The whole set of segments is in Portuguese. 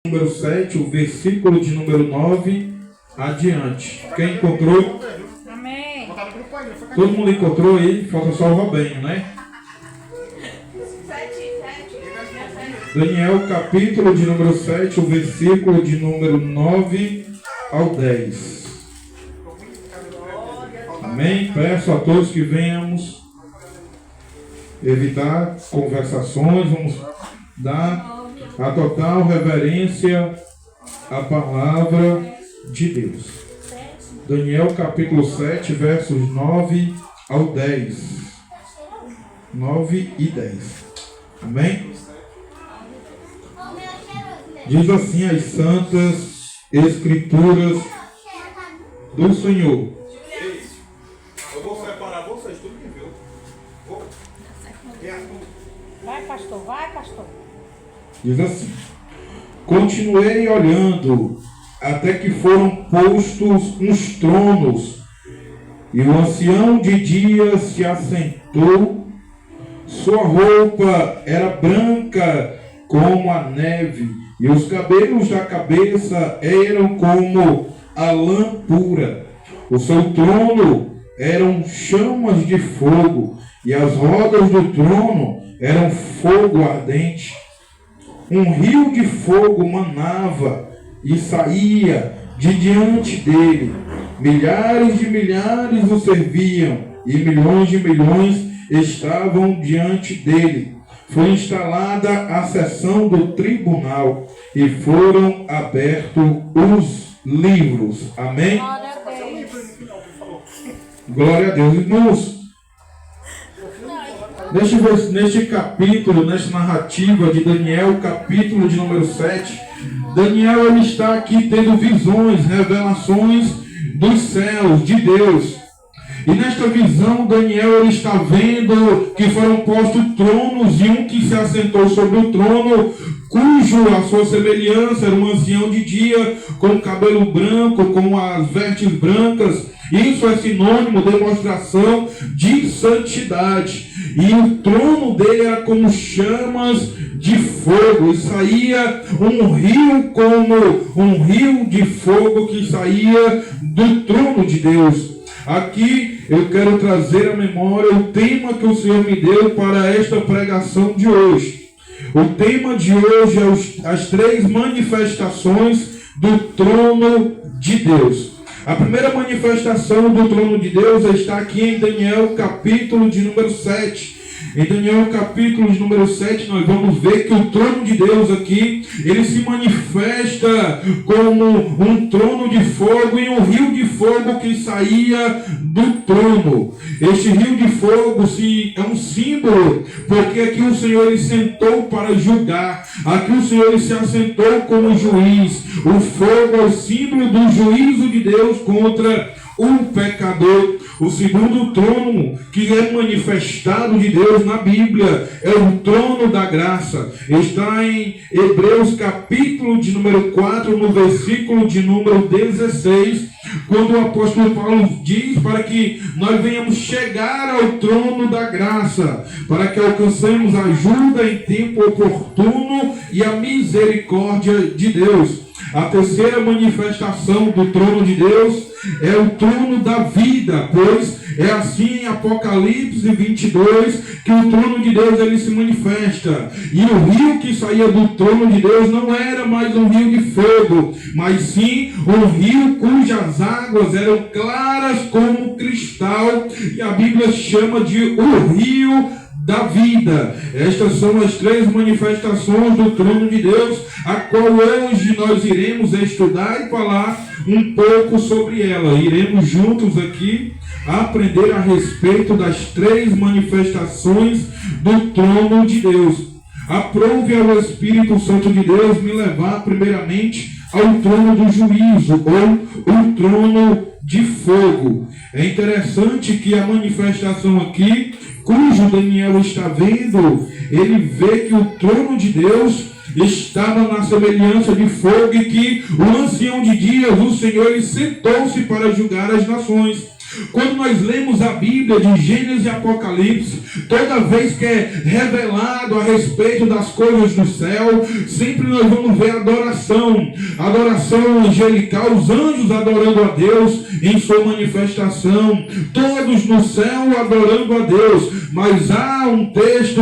número 7, o versículo de número 9 adiante. Quem encontrou? Amém. Todo mundo encontrou aí? Falta só o Robinho, né? Daniel, capítulo de número 7, o versículo de número 9 ao 10. Amém? Peço a todos que venhamos evitar conversações, vamos dar a total reverência à palavra de Deus. Daniel, capítulo 7, versos 9 ao 10. 9 e 10. Amém? Diz assim as santas escrituras do Senhor. Eu vou separar vocês, tudo que viu. Vai, pastor, vai, pastor. Diz assim: continuei olhando até que foram postos uns tronos, e o ancião de dias se assentou. Sua roupa era branca como a neve, e os cabelos da cabeça eram como a lã pura. O seu trono eram chamas de fogo, e as rodas do trono eram fogo ardente. Um rio de fogo manava e saía de diante dele. Milhares de milhares o serviam, e milhões de milhões estavam diante dele. Foi instalada a sessão do tribunal e foram abertos os livros. Amém? Glória a Deus. Irmãos, neste capítulo, nesta narrativa de Daniel, capítulo de número 7, Daniel ele está aqui tendo visões, revelações dos céus, de Deus. E nesta visão, Daniel ele está vendo que foram postos tronos, e um que se assentou sobre o trono, cujo a sua semelhança era um ancião de dia, com cabelo branco, com as vestes brancas. Isso é sinônimo, demonstração de santidade. E o trono dele era como chamas de fogo, e saía um rio como um rio de fogo que saía do trono de Deus. Aqui eu quero trazer à memória o tema que o Senhor me deu para esta pregação de hoje. O tema de hoje é as três manifestações do trono de Deus. A primeira manifestação do trono de Deus está aqui em Daniel, capítulo de número 7. Em Daniel, capítulo de número 7, nós vamos ver que o trono de Deus aqui, ele se manifesta como um trono de fogo e um rio de fogo que saía do trono. Este rio de fogo é um símbolo, porque aqui o Senhor ele sentou para julgar. Aqui o Senhor ele se assentou como juiz. O fogo é o símbolo do juízo de Deus contra o pecador. O segundo trono que é manifestado de Deus na Bíblia é o trono da graça. Está em Hebreus capítulo de número 4, no versículo de número 16, quando o apóstolo Paulo diz para que nós venhamos chegar ao trono da graça, para que alcancemos ajuda em tempo oportuno e a misericórdia de Deus. A terceira manifestação do trono de Deus é o trono da vida, pois é assim em Apocalipse 22 que o trono de Deus ele se manifesta. E o rio que saía do trono de Deus não era mais um rio de fogo, mas sim um rio cujas águas eram claras como cristal, e a Bíblia chama de o rio da vida. Estas são as três manifestações do trono de Deus, a qual hoje nós iremos estudar e falar um pouco sobre ela. Iremos juntos aqui aprender a respeito das três manifestações do trono de Deus. Aprove ao Espírito Santo de Deus me levar primeiramente ao trono do juízo, ou o trono de fogo. É interessante que a manifestação aqui, cujo Daniel está vendo, ele vê que o trono de Deus estava na semelhança de fogo, e que o ancião de dias, o Senhor, ele sentou-se para julgar as nações. Quando nós lemos a Bíblia de Gênesis e Apocalipse, toda vez que é revelado a respeito das coisas do céu, sempre nós vamos ver adoração angelical, os anjos adorando a Deus em sua manifestação, todos no céu adorando a Deus. Mas há um texto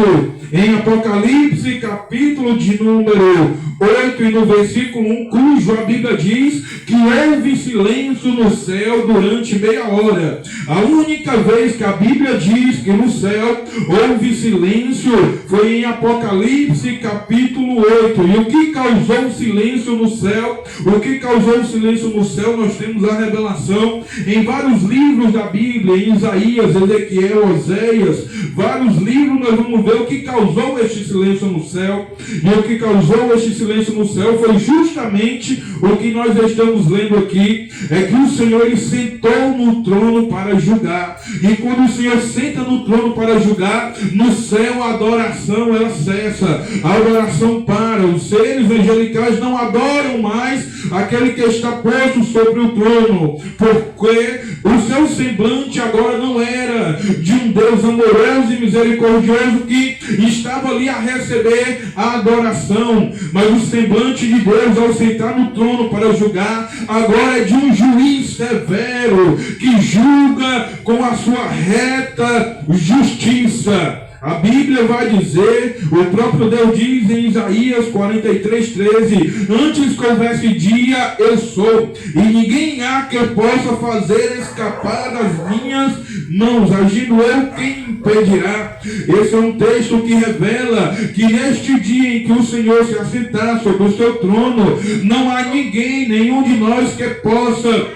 em Apocalipse, capítulo de número 8 e no versículo 1, cujo a Bíblia diz que houve silêncio no céu durante meia hora. A única vez que a Bíblia diz que no céu houve silêncio foi em Apocalipse capítulo 8. E o que causou silêncio no céu? O que causou silêncio no céu? Nós temos a revelação em vários livros da Bíblia, em Isaías, Ezequiel, Oséias, vários livros nós vamos ver o que causou este silêncio no céu. E o que causou este silêncio no céu foi justamente o que nós estamos lendo aqui, é que o Senhor ele sentou no trono para julgar. E quando o Senhor senta no trono para julgar, no céu a adoração ela cessa, a adoração para. Os seres angelicais não adoram mais aquele que está posto sobre o trono, porque o seu semblante agora não era de um Deus amoroso e misericordioso que estava ali a receber a adoração, mas o semblante de Deus ao sentar no trono para julgar, agora é de um juiz severo, que julga com a sua reta justiça. A Bíblia vai dizer, o próprio Deus diz em Isaías 43:13, antes que houvesse dia, eu sou, e ninguém há que possa fazer escapar das minhas mãos, agindo eu, quem impedirá? Esse é um texto que revela que neste dia em que o Senhor se assentar sobre o seu trono, não há ninguém, nenhum de nós que possa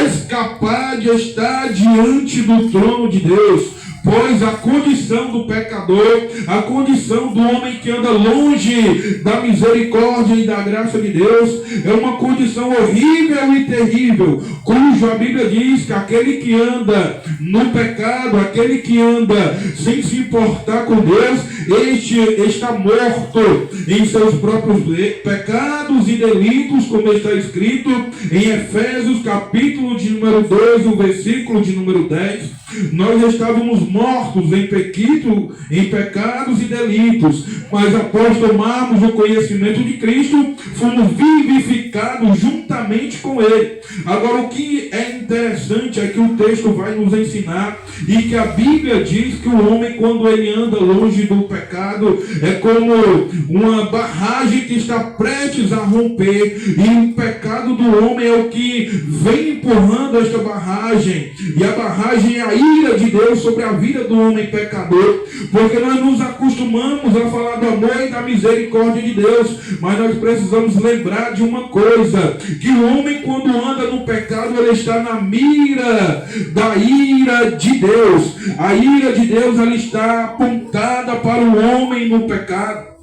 escapar de estar diante do trono de Deus. Pois a condição do pecador, a condição do homem que anda longe da misericórdia e da graça de Deus, é uma condição horrível e terrível, cujo a Bíblia diz que aquele que anda no pecado, aquele que anda sem se importar com Deus, este está morto em seus próprios pecados e delitos, como está escrito em Efésios capítulo de número 2, o versículo de número 10. Nós estávamos mortos em pecados e delitos, mas após tomarmos o conhecimento de Cristo, fomos vivificados juntamente com Ele. Agora, o que é interessante é que o texto vai nos ensinar, e que a Bíblia diz que o homem, quando ele anda longe do pecado, é como uma barragem que está prestes a romper, e o pecado do homem é o que vem empurrando esta barragem, e a barragem é a ira de Deus sobre a vida do homem pecador, porque nós nos acostumamos a falar do amor e da misericórdia de Deus, mas nós precisamos lembrar de uma coisa, que o homem, quando anda no pecado, ele está na mira da ira de Deus. A ira de Deus ela está apontada para o homem no pecado.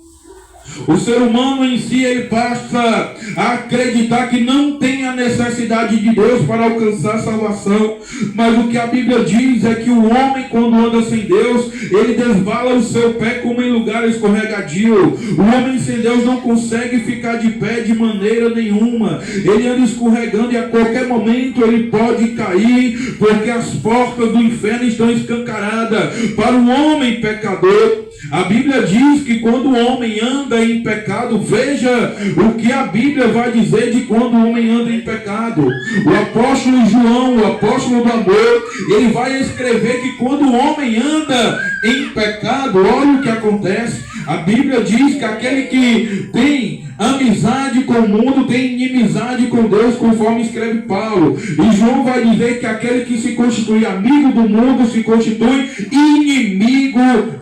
O ser humano em si, ele passa a acreditar que não tem a necessidade de Deus para alcançar a salvação. Mas o que a Bíblia diz é que o homem, quando anda sem Deus, ele desvala o seu pé como em lugar escorregadio. O homem sem Deus não consegue ficar de pé de maneira nenhuma. Ele anda escorregando e a qualquer momento ele pode cair, porque as portas do inferno estão escancaradas para o homem pecador. A Bíblia diz que quando o homem anda em pecado, veja o que a Bíblia vai dizer de quando o homem anda em pecado. O apóstolo João, o apóstolo do amor, ele vai escrever que quando o homem anda em pecado, olha o que acontece. A Bíblia diz que aquele que tem amizade com o mundo tem inimizade com Deus, conforme escreve Paulo. E João vai dizer que aquele que se constitui amigo do mundo se constitui inimigo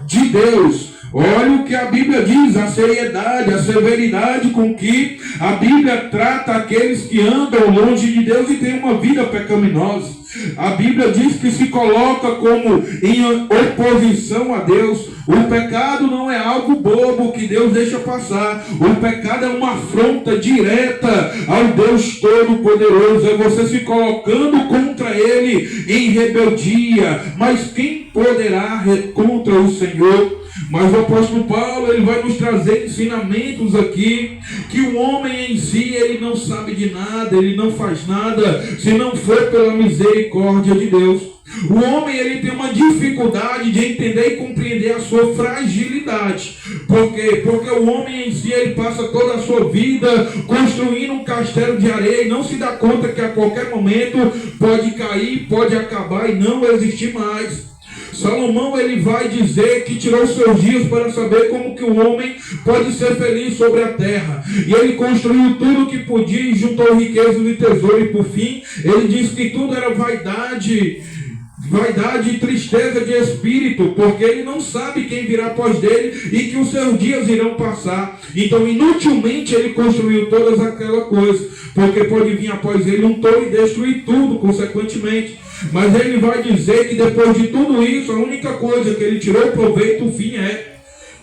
de Deus. Olha o que a Bíblia diz, a seriedade, a severidade com que a Bíblia trata aqueles que andam longe de Deus e têm uma vida pecaminosa. A Bíblia diz que se coloca como em oposição a Deus. O pecado não é algo bobo que Deus deixa passar. O pecado é uma afronta direta ao Deus Todo-Poderoso. É você se colocando contra Ele em rebeldia. Mas quem poderá contra o Senhor? Mas o apóstolo Paulo, ele vai nos trazer ensinamentos aqui, que o homem em si, ele não sabe de nada, ele não faz nada, se não for pela misericórdia de Deus. O homem ele tem uma dificuldade de entender e compreender a sua fragilidade. Por quê? Porque o homem em si ele passa toda a sua vida construindo um castelo de areia e não se dá conta que a qualquer momento pode cair, pode acabar e não existir mais. Salomão ele vai dizer que tirou seus dias para saber como que o homem pode ser feliz sobre a terra. E ele construiu tudo o que podia e juntou riquezas e tesouro. E por fim, ele disse que tudo era vaidade e tristeza de espírito, porque ele não sabe quem virá após dele e que os seus dias irão passar. Então, inutilmente ele construiu todas aquelas coisas, porque pode vir após ele um tolo e destruir tudo, consequentemente. Mas ele vai dizer que depois de tudo isso, a única coisa que ele tirou proveito, o fim é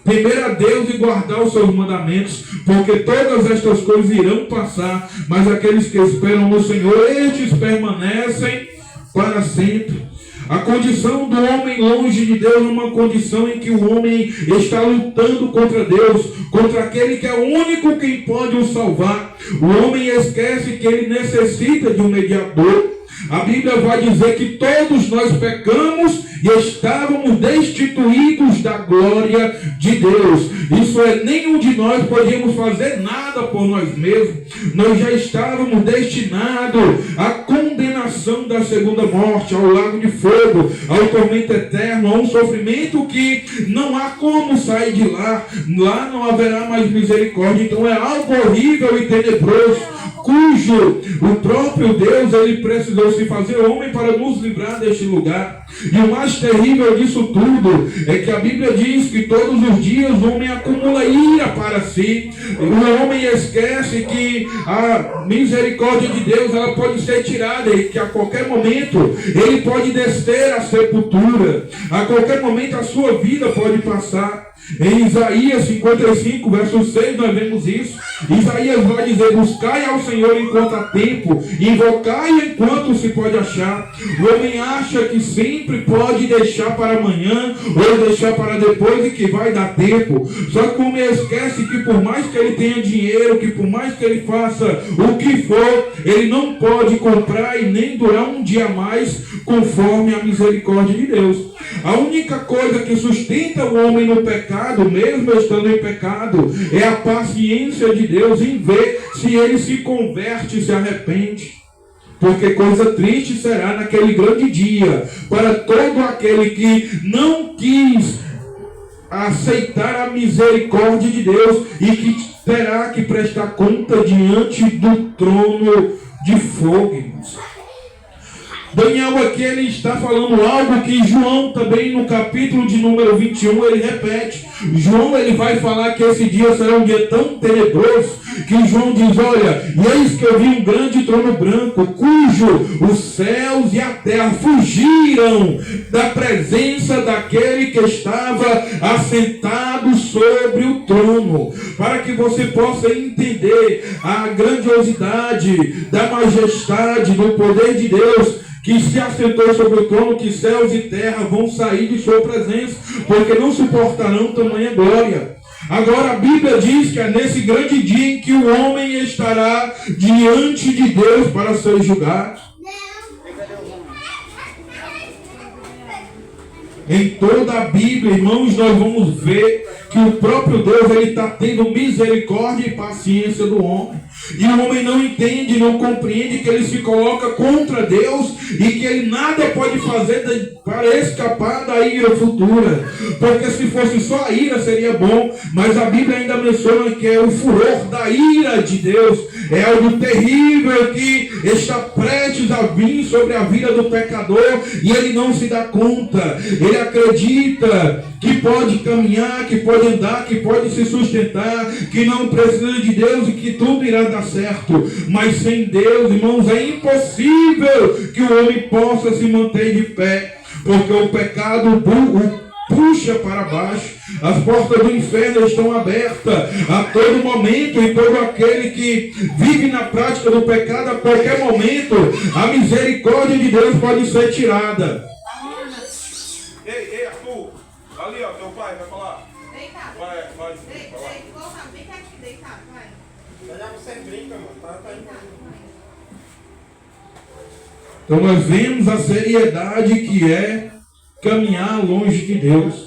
temer a Deus e guardar os seus mandamentos, porque todas estas coisas irão passar, mas aqueles que esperam no Senhor, estes permanecem para sempre. A condição do homem longe de Deus é uma condição em que o homem está lutando contra Deus, contra aquele que é o único quem pode o salvar. O homem esquece que ele necessita de um mediador. A Bíblia vai dizer que todos nós pecamos e estávamos destituídos da glória de Deus. Isso é, nenhum de nós podíamos fazer nada por nós mesmos. Nós já estávamos destinados à condenação da segunda morte, ao lago de fogo, ao tormento eterno, a um sofrimento que não há como sair de lá. Lá não haverá mais misericórdia. Então é algo horrível e tenebroso, cujo o próprio Deus ele precisou se fazer homem para nos livrar deste lugar. E o mais terrível disso tudo é que a Bíblia diz que todos os dias o homem acumula ira para si. O homem esquece que a misericórdia de Deus ela pode ser tirada e que a qualquer momento ele pode descer à sepultura. A qualquer momento a sua vida pode passar. Em Isaías 55, verso 6, nós vemos isso. Isaías vai dizer: buscai ao Senhor enquanto há tempo, invocai enquanto se pode achar. O homem acha que sempre pode deixar para amanhã, ou deixar para depois e que vai dar tempo. Só que o homem esquece que por mais que ele tenha dinheiro, que por mais que ele faça o que for, ele não pode comprar e nem durar um dia a mais conforme a misericórdia de Deus. A única coisa que sustenta o homem no pecado, mesmo estando em pecado, é a paciência de Deus em ver se ele se converte e se arrepende. Porque coisa triste será naquele grande dia para todo aquele que não quis aceitar a misericórdia de Deus e que terá que prestar conta diante do trono de fogo, irmãos. Daniel aqui ele está falando algo que João também no capítulo de número 21 ele repete. João ele vai falar que esse dia será um dia tão tenebroso que João diz: olha, e eis que eu vi um grande trono branco, cujo os céus e a terra fugiram da presença daquele que estava assentado sobre o trono. Para que você possa entender a grandiosidade da majestade, do poder de Deus, que se assentou sobre o trono, que céus e terra vão sair de sua presença, porque não suportarão tamanha glória. Agora a Bíblia diz que é nesse grande dia em que o homem estará diante de Deus para ser julgado. Em toda a Bíblia, irmãos, nós vamos ver que o próprio Deus ele está tendo misericórdia e paciência do homem. E o homem não entende, não compreende que ele se coloca contra Deus e que ele nada pode fazer para escapar da ira futura. Porque se fosse só a ira seria bom, mas a Bíblia ainda menciona que é o furor da ira de Deus. É algo terrível que está prestes a vir sobre a vida do pecador e ele não se dá conta. Ele acredita que pode caminhar, que pode andar, que pode se sustentar, que não precisa de Deus e que tudo irá dar certo. Mas sem Deus, irmãos, é impossível que o homem possa se manter de pé, porque o pecado o puxa para baixo. As portas do inferno estão abertas a todo momento, e todo aquele que vive na prática do pecado, a qualquer momento a misericórdia de Deus pode ser tirada. Ei, Arthur, ali ó, teu pai vai falar. Deitado. Vai falar. Vem cá aqui, deitado, vai. Já você brinca, mano. Tá indo. Então nós vemos a seriedade que é caminhar longe de Deus.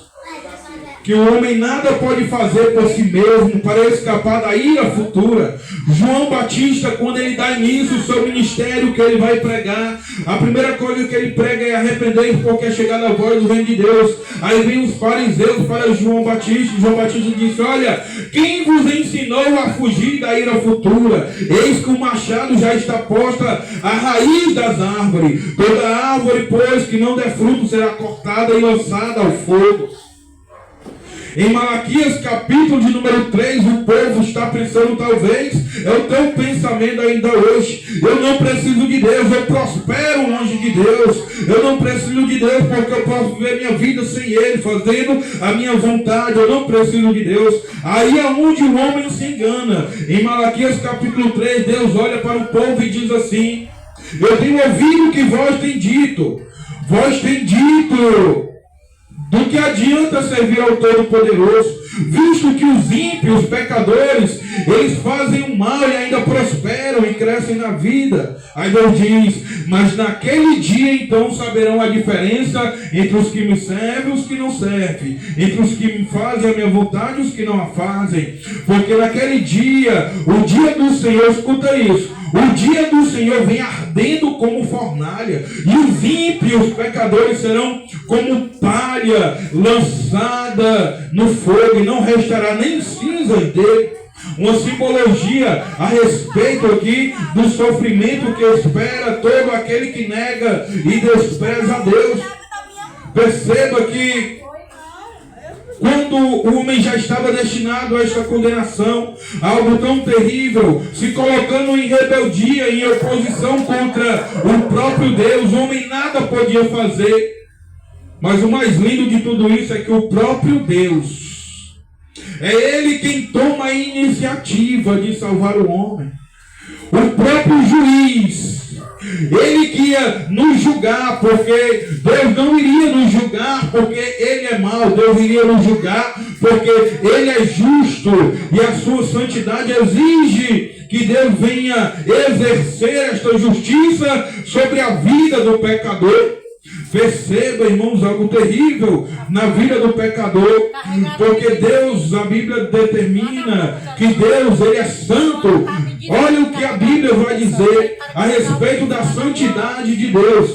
Que o homem nada pode fazer por si mesmo para escapar da ira futura. João Batista, quando ele dá início ao seu ministério que ele vai pregar, a primeira coisa que ele prega é arrepender porque é chegada a voz do reino de Deus. Aí vem os fariseus para João Batista, e João Batista disse: olha, quem vos ensinou a fugir da ira futura? Eis que o machado já está posta à raiz das árvores. Toda árvore, pois, que não der fruto será cortada e lançada ao fogo. Em Malaquias capítulo de número 3, o povo está pensando, talvez, é o teu pensamento ainda hoje: eu não preciso de Deus, eu prospero longe de Deus, eu não preciso de Deus porque eu posso viver minha vida sem Ele, fazendo a minha vontade, eu não preciso de Deus. Aí é onde o homem se engana. Em Malaquias capítulo 3, Deus olha para o povo e diz assim: eu tenho ouvido o que vós tem dito, do que adianta servir ao Todo-Poderoso, visto que os ímpios, os pecadores, eles fazem o mal e ainda prosperam e crescem na vida. Aí Deus diz: mas naquele dia então saberão a diferença entre os que me servem e os que não servem, entre os que me fazem a minha vontade e os que não a fazem. Porque naquele dia, o dia do Senhor, escuta isso, o dia do Senhor vem ardendo como fornalha, e os ímpios, os pecadores, serão como palha lançada no fogo, e não restará nem cinzas dele. Uma simbologia a respeito aqui do sofrimento que espera todo aquele que nega e despreza a Deus. Perceba que quando o homem já estava destinado a esta condenação, algo tão terrível, se colocando em rebeldia, em oposição contra o próprio Deus, o homem nada podia fazer. Mas o mais lindo de tudo isso é que o próprio Deus, é Ele quem toma a iniciativa de salvar o homem. O próprio juiz, Ele que ia nos julgar, porque Deus não iria nos julgar porque Ele é mau. Deus iria nos julgar porque Ele é justo, e a sua santidade exige que Deus venha exercer esta justiça sobre a vida do pecador. Perceba, irmãos, algo terrível na vida do pecador, porque Deus, a Bíblia determina que Deus, Ele é santo. Olha o que a Bíblia vai dizer a respeito da santidade de Deus.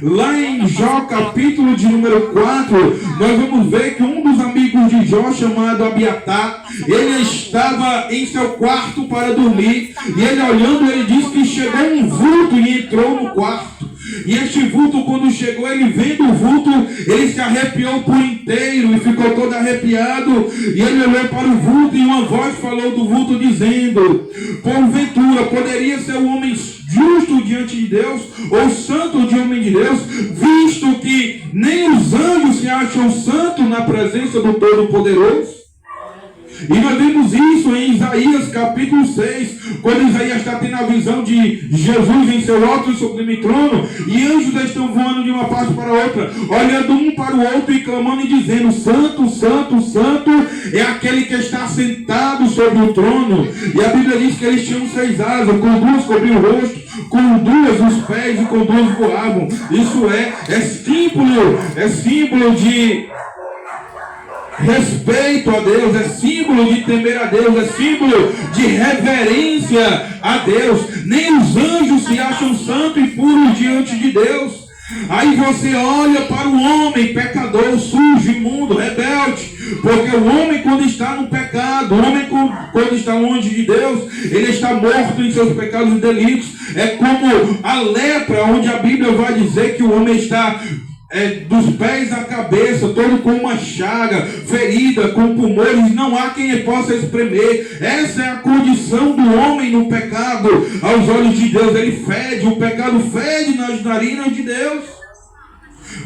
Lá em Jó, capítulo de número 4, nós vamos ver que um dos amigos de Jó, chamado Abiatar, ele estava em seu quarto para dormir, e ele olhando, ele disse que chegou um vulto e entrou no quarto. E este vulto, quando chegou, ele vendo o vulto, ele se arrepiou por inteiro e ficou todo arrepiado. E ele olhou para o vulto, e uma voz falou do vulto dizendo: porventura poderia ser um homem justo diante de Deus, ou santo de homem de Deus, visto que nem os anjos se acham santos na presença do Todo-Poderoso? E nós vemos isso em Isaías capítulo 6, quando Isaías está tendo a visão de Jesus em seu alto e sublime trono, e anjos estão voando de uma parte para outra, olhando um para o outro e clamando e dizendo: santo, santo, santo é aquele que está sentado sobre o trono. E a Bíblia diz que eles tinham 6 asas, com 2 cobriam o rosto, com 2 os pés e com 2 voavam. Isso é símbolo de respeito a Deus, é símbolo de temer a Deus, é símbolo de reverência a Deus. Nem os anjos se acham santos e puros diante de Deus. Aí você olha para o homem pecador, sujo, imundo, rebelde, porque o homem, quando está no pecado, o homem quando está longe de Deus, ele está morto em seus pecados e delitos. É como a lepra, onde a Bíblia vai dizer que o homem está dos pés à cabeça, todo com uma chaga, ferida, com pulmões, não há quem possa espremer. Essa é a condição do homem no pecado. Aos olhos de Deus, ele fede, o pecado fede nas narinas de Deus.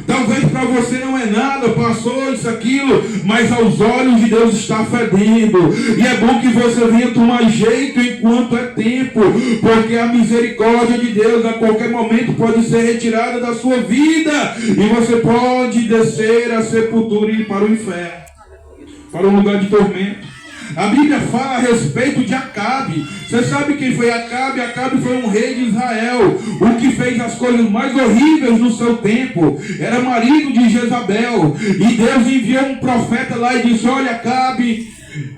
Talvez para você não é nada, passou isso, aquilo, mas aos olhos de Deus está fedendo. E é bom que você venha tomar jeito enquanto é tempo, porque a misericórdia de Deus a qualquer momento pode ser retirada da sua vida, e você pode descer a sepultura e ir para o inferno, para um lugar de tormento. A Bíblia fala a respeito de Acabe. Você sabe quem foi Acabe? Acabe foi um rei de Israel, o que fez as coisas mais horríveis no seu tempo. Era marido de Jezabel. E Deus enviou um profeta lá e disse: olha, Acabe,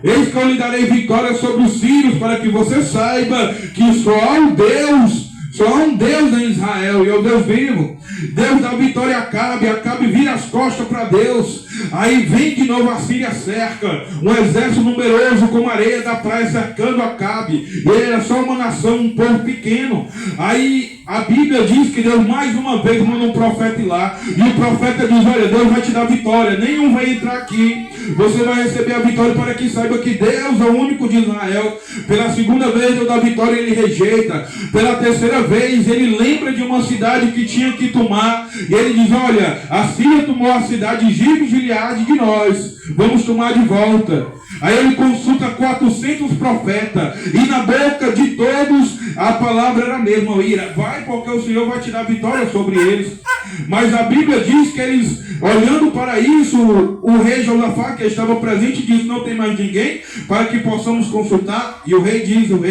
eis que eu lhe darei vitória sobre os sírios, para que você saiba que só há um Deus em Israel, e é o Deus vivo. Deus dá vitória a Acabe. Acabe vira as costas para Deus. Aí vem de novo a Síria, cerca um exército numeroso como areia da praia cercando Acabe. Ele era só uma nação, um povo pequeno. Aí a Bíblia diz que Deus mais uma vez manda um profeta ir lá, e o profeta diz: olha, Deus vai te dar vitória, nenhum vai entrar aqui, você vai receber a vitória, para que saiba que Deus é o único de Israel. Pela segunda vez Deus dá vitória, ele rejeita. Pela terceira vez ele lembra de uma cidade que tinha que tomar, e ele diz: olha, a Síria tomou a cidade de Gileade de nós, vamos tomar de volta. Aí ele consulta 400 profetas, e na boca de todos a palavra era a mesma: ira, vai, porque o Senhor vai te dar vitória sobre eles. Mas a Bíblia diz que eles, olhando para isso, o rei Josafá, que estava presente, diz: não tem mais ninguém para que possamos consultar. E o rei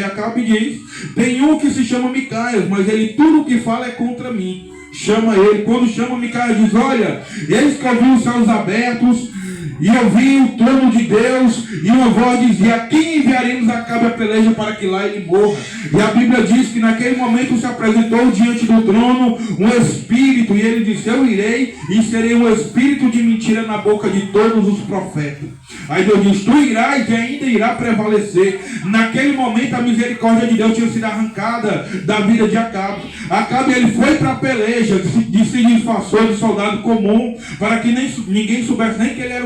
Acabe diz: tem um que se chama Micaias, mas ele tudo o que fala é contra mim. Chama ele. Quando chama Micaias, diz: olha, eis que eu vi os céus abertos, e eu vi o trono de Deus, e uma voz dizia: a quem enviaremos Acabe a peleja para que lá ele morra? E a Bíblia diz que naquele momento se apresentou diante do trono um espírito, e ele disse: eu irei e serei um espírito de mentira na boca de todos os profetas. Aí Deus diz: tu irás e ainda irá prevalecer. Naquele momento a misericórdia de Deus tinha sido arrancada da vida de Acabe. Acabe, ele foi para a peleja, se disfarçou de soldado comum, para que ninguém soubesse nem que ele era